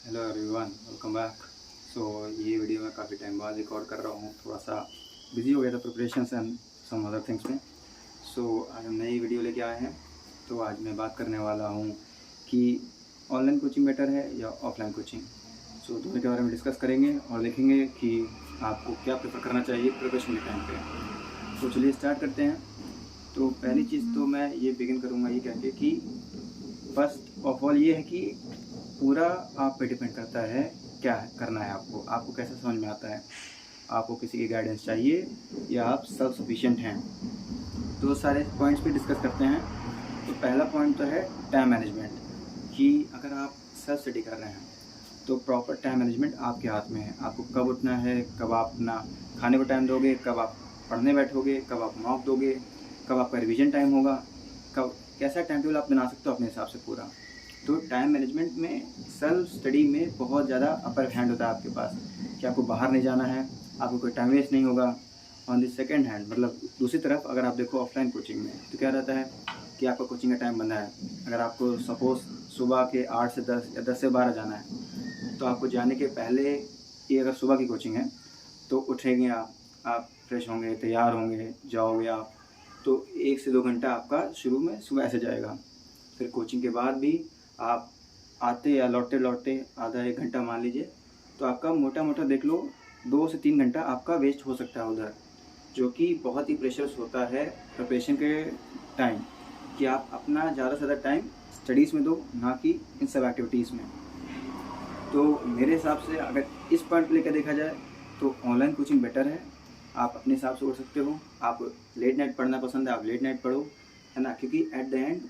Hello everyone, welcome back. ये video मैं काफ़ी टाइम बाद रिकॉर्ड कर रहा हूँ। थोड़ा सा बिजी हो गया था preparations and some other things में। आज हम नई वीडियो लेके आए हैं। तो आज मैं बात करने वाला हूँ कि ऑनलाइन कोचिंग बेटर है या ऑफलाइन कोचिंग। दोनों के बारे में डिस्कस करेंगे और देखेंगे कि आपको क्या प्रेफर करना चाहिए प्रिपरेशन के टाइम पे। चलिए स्टार्ट करते हैं। तो पहली चीज़ तो मैं ये बिगिन करूँगा ये कह के कि फर्स्ट ऑफ ऑल ये है कि पूरा आप पे डिपेंड करता है क्या करना है आपको कैसे समझ में आता है, आपको किसी की गाइडेंस चाहिए या आप सेल्फ सफिशिएंट हैं। तो सारे पॉइंट्स पे डिस्कस करते हैं। तो पहला पॉइंट तो है टाइम मैनेजमेंट, कि अगर आप सेल्फ स्टडी कर रहे हैं तो प्रॉपर टाइम मैनेजमेंट आपके हाथ में है। आपको कब उठना है, कब आप अपना खाने को टाइम दोगे, कब आप पढ़ने बैठोगे, कब आप मॉक दोगे, कब आपका रिवीजन टाइम होगा, कब कैसा टाइम टेबल आप बना सकते हो अपने हिसाब से पूरा। तो टाइम मैनेजमेंट में सेल्फ स्टडी में बहुत ज़्यादा अपर हैंड होता है आपके पास, कि आपको बाहर नहीं जाना है, आपको कोई टाइम वेस्ट नहीं होगा। ऑन द सेकेंड हैंड मतलब दूसरी तरफ अगर आप देखो ऑफलाइन कोचिंग में तो क्या रहता है कि आपका कोचिंग का टाइम बंधा है। अगर आपको सपोज सुबह के 8 से 10 या 10 से 12 जाना है तो आपको जाने के पहले ये अगर सुबह की कोचिंग है तो उठेंगे आप फ्रेश होंगे, तैयार होंगे, जाओगे आप, तो 1 से 2 घंटा आपका शुरू में सुबह ऐसे जाएगा। फिर कोचिंग के बाद भी आप आते या लौटते लौटते आधा 1 घंटा मान लीजिए, तो आपका मोटा मोटा देख लो 2 से 3 घंटा आपका वेस्ट हो सकता है उधर, जो कि बहुत ही प्रेशर्स होता है प्रिपरेशन के टाइम, कि आप अपना ज़्यादा से ज़्यादा टाइम स्टडीज़ में दो, ना कि इन सब एक्टिविटीज़ में। तो मेरे हिसाब से अगर इस पॉइंट को लेकर देखा जाए तो ऑनलाइन कोचिंग बेटर है। आप अपने हिसाब से उठ सकते हो, आप लेट नाइट पढ़ना पसंद है आप लेट नाइट पढ़ो, है ना, क्योंकि एट द एंड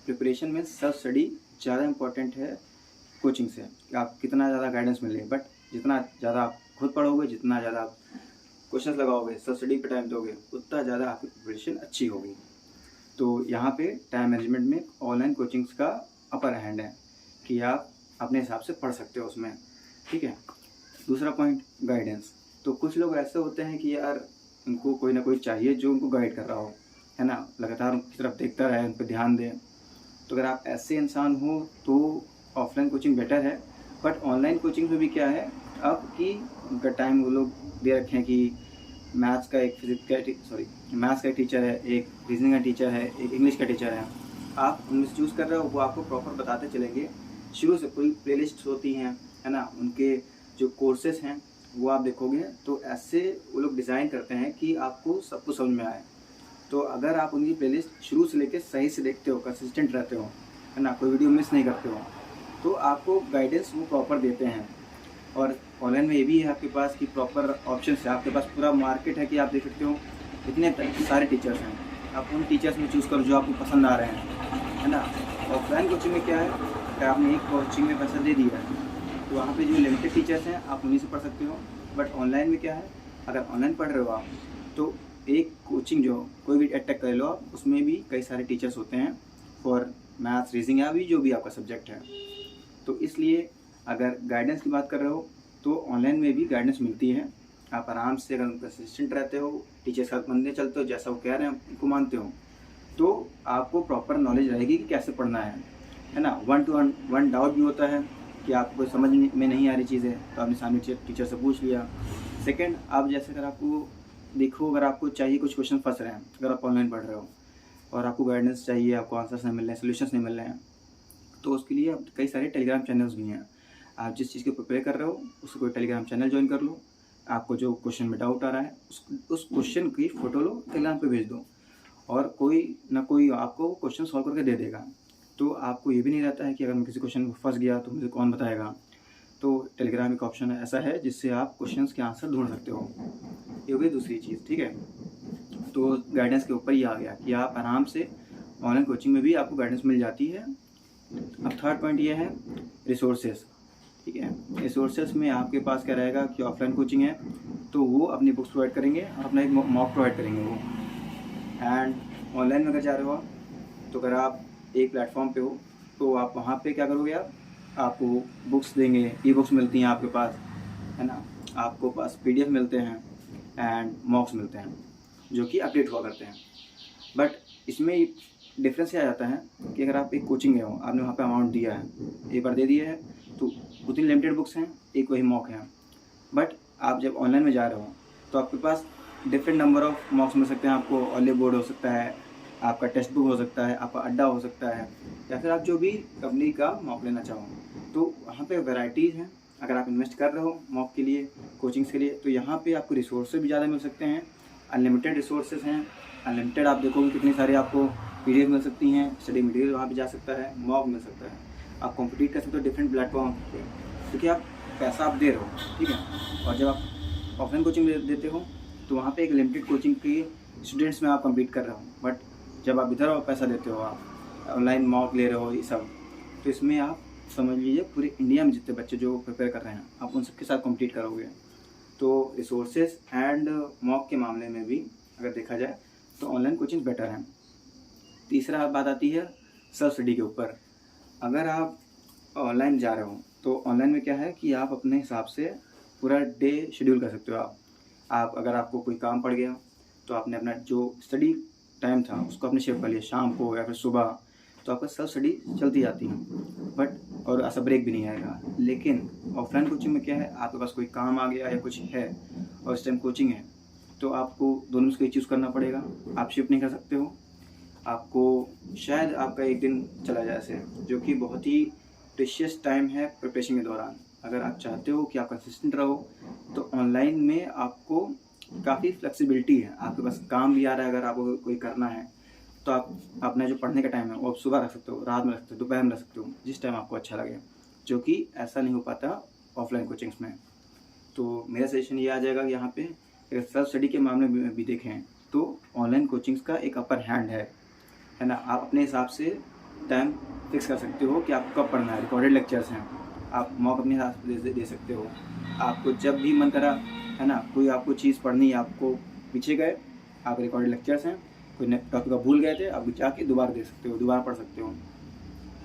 प्रिपरेशन में सेल्फ स्टडी ज़्यादा इंपॉर्टेंट है कोचिंग से। कि आप कितना ज़्यादा गाइडेंस मिले, बट जितना ज़्यादा आप खुद पढ़ोगे, जितना ज़्यादा आप क्वेश्चन लगाओगे, सेल्फ स्टडी पे टाइम दोगे, उतना ज़्यादा आपकी प्रिपरेशन अच्छी होगी। तो यहाँ पे टाइम मैनेजमेंट में ऑनलाइन कोचिंग्स का अपर हैंड है, कि आप अपने हिसाब से पढ़ सकते हो उसमें, ठीक है। दूसरा पॉइंट गाइडेंस। तो कुछ लोग ऐसे होते हैं कि यार उनको कोई ना कोई चाहिए जो उनको गाइड कर रहा हो, है ना, लगातार उनकी तरफ देखता रहे, उन पर ध्यान दे। तो अगर आप ऐसे इंसान हो तो ऑफलाइन कोचिंग बेटर है। बट ऑनलाइन कोचिंग में भी क्या है अब कि उनका टाइम वो लोग दे रखे हैं कि मैथ्स का एक मैथ्स का एक टीचर है, एक रीजनिंग का टीचर है, एक इंग्लिश का टीचर है। आप उनमें से चूज़ कर रहे हो, वो आपको प्रॉपर बताते चलेंगे शुरू से। पूरी प्लेलिस्ट होती हैं, है ना, उनके जो कोर्सेज हैं वो आप देखोगे। तो ऐसे वो लोग डिज़ाइन करते हैं कि आपको सब कुछ समझ में आए। तो अगर आप उनकी प्लेलिस्ट शुरू से लेकर सही से देखते हो, कंसिस्टेंट रहते हो, है ना, कोई वीडियो मिस नहीं करते हो, तो आपको गाइडेंस वो प्रॉपर देते हैं। और ऑनलाइन में ये भी है आपके पास कि प्रॉपर ऑप्शन है, आपके पास पूरा मार्केट है कि आप देख सकते हो इतने सारे टीचर्स हैं, आप उन टीचर्स में चूज़ करो जो आपको पसंद आ रहे हैं, है ना। ऑफलाइन कोचिंग में क्या है, अगर आपने एक कोचिंग में पैसा दे दिया है तो वहाँ पे जो लिमिटेड टीचर्स हैं आप उन्हीं से पढ़ सकते हो। बट ऑनलाइन में क्या है, अगर ऑनलाइन पढ़ रहे हो आप तो एक कोचिंग जो कोई भी एड टेक कर लो आप, उसमें भी कई सारे टीचर्स होते हैं फॉर मैथ्स, रीजनिंग या भी जो भी आपका सब्जेक्ट है। तो इसलिए अगर गाइडेंस की बात कर रहे हो तो ऑनलाइन में भी गाइडेंस मिलती है। आप आराम से अगर कंसिस्टेंट रहते हो, टीचर साथ बनते चलते हो, जैसा वो कह रहे हैं उनको मानते हो, तो आपको प्रॉपर नॉलेज रहेगी कि कैसे पढ़ना है ना। 1 to 1 डाउट भी होता है कि आपको समझ में नहीं आ रही चीज़ें, तो आपने सामने टीचर से पूछ लिया। सेकंड, आप जैसे अगर आपको देखो, अगर आपको चाहिए कुछ क्वेश्चन फंस रहे हैं, अगर आप ऑनलाइन पढ़ रहे हो और आपको गाइडेंस चाहिए, आपको आंसर्स नहीं मिल रहे हैं, सोल्यूशंस नहीं मिल रहे हैं, तो उसके लिए अब कई सारे टेलीग्राम चैनल्स भी हैं। आप जिस चीज़ को प्रिपेयर कर रहे हो उसको कोई टेलीग्राम चैनल ज्वाइन कर लो। आपको जो क्वेश्चन में डाउट आ रहा है उस क्वेश्चन की फ़ोटो लो, टेलीग्राम पे भेज दो, और कोई ना कोई आपको क्वेश्चन सॉल्व करके दे देगा। तो आपको ये भी नहीं रहता है कि अगर मैं किसी क्वेश्चन में फंस गया तो मुझे कौन बताएगा। तो टेलीग्राम एक ऑप्शन है ऐसा है जिससे आप क्वेश्चंस के आंसर ढूंढ सकते हो। ये हो गई दूसरी चीज़, ठीक है। तो गाइडेंस के ऊपर ही आ गया कि आप आराम से ऑनलाइन कोचिंग में भी आपको गाइडेंस मिल जाती है। अब थर्ड पॉइंट ये है रिसोर्सेज, ठीक है। रिसोर्सेज में आपके पास क्या रहेगा कि ऑफलाइन कोचिंग है तो वो अपनी बुक्स प्रोवाइड करेंगे और अपना एक मॉक प्रोवाइड करेंगे वो। एंड ऑनलाइन में अगर जा रहे हो आप, तो अगर आप एक प्लेटफॉर्म पे हो तो आप वहाँ पे क्या करोगे, आपको बुक्स देंगे, ई बुक्स मिलती हैं आपके पास, है ना, आपको पास PDF मिलते हैं एंड मॉक्स मिलते हैं जो कि अपडेट हुआ करते हैं। बट इसमें डिफरेंस ये आ जाता है कि अगर आप एक कोचिंग गए हो, आपने वहाँ पे अमाउंट दिया है, एक बार दे दिया है, तो 2-3 लिमिटेड बुक्स हैं, एक वही मॉक है। बट आप जब ऑनलाइन में जा रहे हो तो आपके पास डिफरेंट नंबर ऑफ मॉक्स मिल सकते हैं। आपको ऑलिव बोर्ड हो सकता है, आपका टेक्स्ट बुक हो सकता है, आपका अड्डा हो सकता है, या फिर आप जो भी कंपनी का मॉक लेना चाहो। तो वहाँ पे वैराइटीज़ हैं। अगर आप इन्वेस्ट कर रहे हो मॉक के लिए, कोचिंग्स के लिए, तो यहाँ पे आपको रिसोर्सेज भी ज़्यादा मिल सकते हैं। अनलिमिटेड रिसोर्सेज हैं, अनलिमिटेड आप देखोगे कितनी सारी आपको PDF मिल सकती हैं, स्टडी मटेरियल वहाँ पे जा सकता है, मॉक मिल सकता है। आप कॉम्पिटिट कर सकते हो डिफरेंट प्लेटफॉर्म पे, क्योंकि आप पैसा आप दे रहे हो, ठीक है। और जब आप ऑफलाइन कोचिंग देते हो तो वहाँ पे एक लिमिटेड कोचिंग के स्टूडेंट्स में आप कम्पीट कर रहे हो। बट जब आप इधर पैसा देते हो, आप ऑनलाइन मॉक ले रहे हो, ये सब, तो इसमें आप समझ लीजिए पूरे इंडिया में जितने बच्चे जो प्रिपेयर कर रहे हैं, आप उन सबके साथ कम्पीट करोगे। तो रिसोर्सेज एंड मॉक के मामले में भी अगर देखा जाए तो ऑनलाइन कोचिंग बेटर है। तीसरा बात आती है सेल्फ स्टडी के ऊपर। अगर आप ऑनलाइन जा रहे हो तो ऑनलाइन में क्या है कि आप अपने हिसाब से पूरा डे शेड्यूल कर सकते हो। आप अगर आपको कोई काम पड़ गया तो आपने अपना जो स्टडी टाइम था उसको आपने शेप कर लिया, शाम को या फिर सुबह, तो आपका सेल्फ स्टडी चलती जाती है। बट और ऐसा ब्रेक भी नहीं आएगा। लेकिन ऑफलाइन कोचिंग में क्या है, आपके पास कोई काम आ गया या कुछ है और इस टाइम कोचिंग है, तो आपको दोनों में से कोई चूज़ करना पड़ेगा। आप शिफ्ट नहीं कर सकते हो। आपको शायद आपका एक दिन चला जाए ऐसे, जो कि बहुत ही प्रेशियस टाइम है प्रिपरेशन के दौरान। अगर आप चाहते हो कि आप कंसिस्टेंट रहो तो ऑनलाइन में आपको काफ़ी फ्लेक्सिबिलिटी है। आपके पास काम भी आ रहा है, अगर आपको कोई करना है तो आप अपना जो पढ़ने का टाइम है वो आप सुबह रख सकते हो, रात में रख सकते हो, दोपहर में रख सकते हो, जिस टाइम आपको अच्छा लगे, जो कि ऐसा नहीं हो पाता ऑफलाइन कोचिंग्स में। तो मेरा सजेशन ये आ जाएगा कि यहाँ पे अगर सेल्फ स्टडी के मामले में भी देखें तो ऑनलाइन कोचिंग्स का एक अपर हैंड है ना। आप अपने हिसाब से टाइम फिक्स कर सकते हो कि आपको कब पढ़ना है। रिकॉर्डेड लेक्चर्स हैं, आप मॉक अपने हिसाब से दे सकते हो। आपको जब भी मन करा, है ना, कोई आपको चीज़ पढ़नी है, आपको पीछे गए, आप रिकॉर्डेड लेक्चर्स हैं, कोई टॉपिक का भूल गए थे, आप जाके दोबारा दे सकते हो, दोबारा पढ़ सकते हो।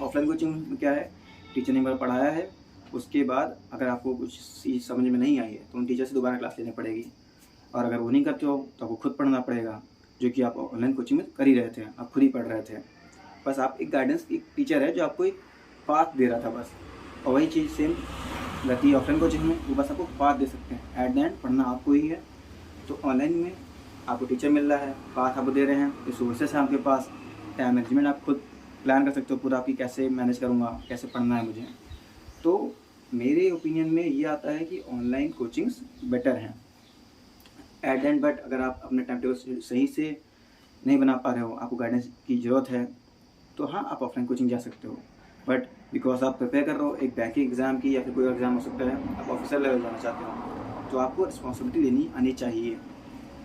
ऑफलाइन कोचिंग में क्या है, टीचर ने एक बार पढ़ाया है, उसके बाद अगर आपको कुछ चीज़ समझ में नहीं आई है तो उन टीचर से दोबारा क्लास लेनी पड़ेगी। और अगर वो नहीं करते हो तो आपको खुद पढ़ना पड़ेगा, जो कि आप ऑनलाइन कोचिंग में कर ही रहे थे, आप खुद ही पढ़ रहे थे। बस आप एक गाइडेंस, एक टीचर है जो आपको एक पाथ दे रहा था बस। और वही चीज़ सेम रहती है ऑफलाइन कोचिंग में, वो बस आपको पाथ दे सकते हैं, एट द एंड पढ़ना आपको ही है। तो ऑनलाइन में आपको टीचर मिल रहा है, पाथ आपको दे रहे हैं, रिसोर्सेस हैं आपके पास, टाइम मैनेजमेंट आप खुद प्लान कर सकते हो पूरा, आपकी कैसे मैनेज करूँगा, कैसे पढ़ना है मुझे। तो मेरे ओपिनियन में ये आता है कि ऑनलाइन कोचिंग्स बेटर हैं एट द एंड। बट अगर आप अपने टाइम टेबल सही से नहीं बना पा रहे हो, आपको गाइडेंस की ज़रूरत है, तो हाँ आप ऑफलाइन कोचिंग जा सकते हो। बट बिकॉज आप प्रिपेयर कर रहे हो एक बैंकिंग एग्ज़ाम की या फिर कोई एग्ज़ाम हो सकता है, आप ऑफिसर लेवल जाना चाहते हो, तो आपको रिस्पॉन्सिबिलिटी लेनी आनी चाहिए,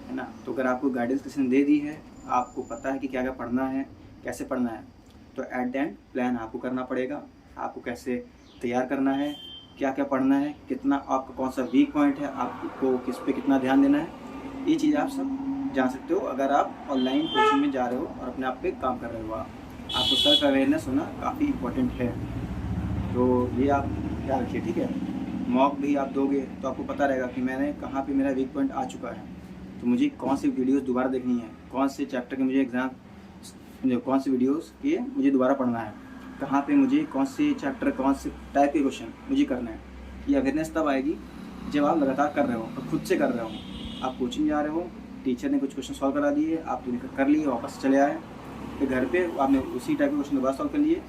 है ना। तो अगर आपको गाइडेंस किसी ने दे दी है, आपको पता है कि क्या क्या पढ़ना है, कैसे पढ़ना है, तो एट द एंड प्लान आपको करना पड़ेगा। आपको कैसे तैयार करना है, क्या क्या पढ़ना है, कितना आपका कौन सा वीक पॉइंट है, आपको किस पे कितना ध्यान देना है, ये चीज़ आप सब जान सकते हो अगर आप ऑनलाइन कोचिंग में जा रहे हो और अपने आप पे काम कर रहे हो। आपको सेल्फ अवेयरनेस होना काफ़ी इम्पोर्टेंट है, तो ये आप ख्याल रखिए, ठीक है। मॉक भी आप दोगे तो आपको पता रहेगा कि मैंने कहाँ पे मेरा वीक पॉइंट आ चुका है, तो मुझे कौन सी वीडियोस दोबारा देखनी है, कौन से चैप्टर के मुझे एग्ज़ाम, कौन सी वीडियोस के मुझे दोबारा पढ़ना है, कहाँ पे मुझे कौन से चैप्टर, कौन से टाइप के क्वेश्चन मुझे करना है। ये अवेयरनेस तब आएगी जब आप लगातार कर रहे हो और खुद से कर रहे हो। आप कोचिंग जा रहे हो, टीचर ने कुछ क्वेश्चन सॉल्व करा दिए, आपने कर लिए, वापस चले आए, फिर घर पे आपने उसी टाइप के क्वेश्चन दोबारा सॉल्व कर लिए,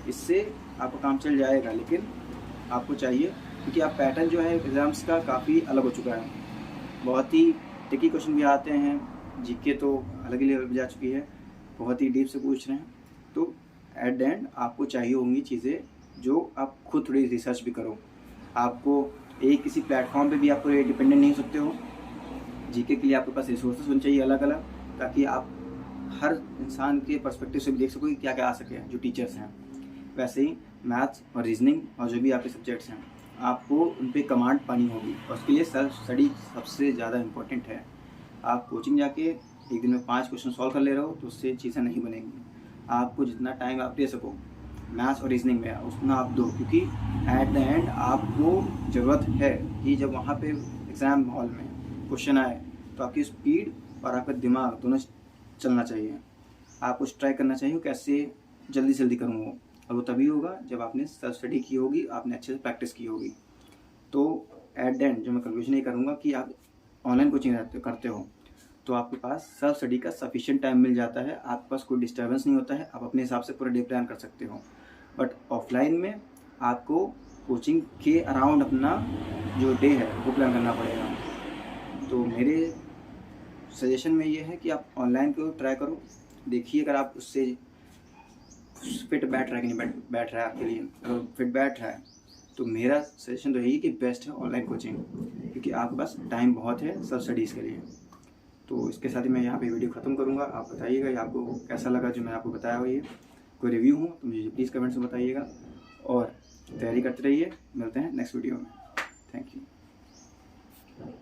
इससे आपका काम चल जाएगा। लेकिन आपको चाहिए, क्योंकि आप पैटर्न जो है एग्ज़ाम्स का काफ़ी अलग हो चुका है, बहुत ही ट्रिकी क्वेश्चन भी आते हैं, जीके तो अलग ही लेवल पर जा चुकी है, बहुत ही डीप से पूछ रहे हैं। तो एट द एंड आपको चाहिए होंगी चीज़ें जो आप खुद थोड़ी रिसर्च भी करो। आपको एक किसी प्लेटफॉर्म पे भी आपको डिपेंडेंट नहीं हो सकते हो। जीके के लिए आपके पास रिसोर्सेस होने चाहिए अलग अलग, ताकि आप हर इंसान के पर्सपेक्टिव से भी देख सको कि क्या क्या आ सके जो टीचर्स हैं। वैसे ही मैथ्स और रीजनिंग और जो भी आपके सब्जेक्ट्स हैं, आपको उन पर कमांड पानी होगी, और उसके लिए सेल्फ स्टडी सबसे ज़्यादा इम्पोर्टेंट है। आप कोचिंग जाके एक दिन में 5 क्वेश्चन सॉल्व कर ले रहे हो तो उससे चीज़ें नहीं बनेंगी। आपको जितना टाइम आप दे सको मैथ्स और रीजनिंग में उतना आप दो, क्योंकि एट द एंड आपको ज़रूरत है कि जब वहाँ पे एग्ज़ाम हॉल में क्वेश्चन आए तो आपकी स्पीड और आपका दिमाग दोनों चलना चाहिए। आपको ट्राई करना चाहिए कैसे जल्दी से जल्दी करूँ वो, और वो तभी होगा जब आपने सेल्फ स्टडी की होगी, आपने अच्छे से प्रैक्टिस की होगी। तो एट द एंड जो मैं कंक्लूजन ये करूँगा कि आप ऑनलाइन कोचिंग करते हो तो आपके पास सेल्फ स्टडी का सफिशिएंट टाइम मिल जाता है, आपके पास कोई डिस्टर्बेंस नहीं होता है, आप अपने हिसाब से पूरा डे प्लान कर सकते हो। बट ऑफलाइन में आपको कोचिंग के अराउंड अपना जो डे है वो प्लान करना पड़ेगा। तो मेरे सजेशन में ये है कि आप ऑनलाइन को ट्राई करो, देखिए अगर आप उससे फिट बैठ रहा है कि नहीं बैठ रहा है आपके लिए। अगर फिट बैठ रहा है तो मेरा सजेशन तो यही कि बेस्ट है ऑनलाइन कोचिंग, क्योंकि आपके पास टाइम बहुत है सेल्फ स्टडीज़ के लिए। तो इसके साथ ही मैं यहाँ पे वीडियो ख़त्म करूँगा। आप बताइएगा ये आपको कैसा लगा जो मैं आपको बताया हुआ। ये कोई रिव्यू हो तो मुझे प्लीज़ कमेंट्स में बताइएगा और तैयारी करते रहिए। मिलते हैं नेक्स्ट वीडियो में। Thank you.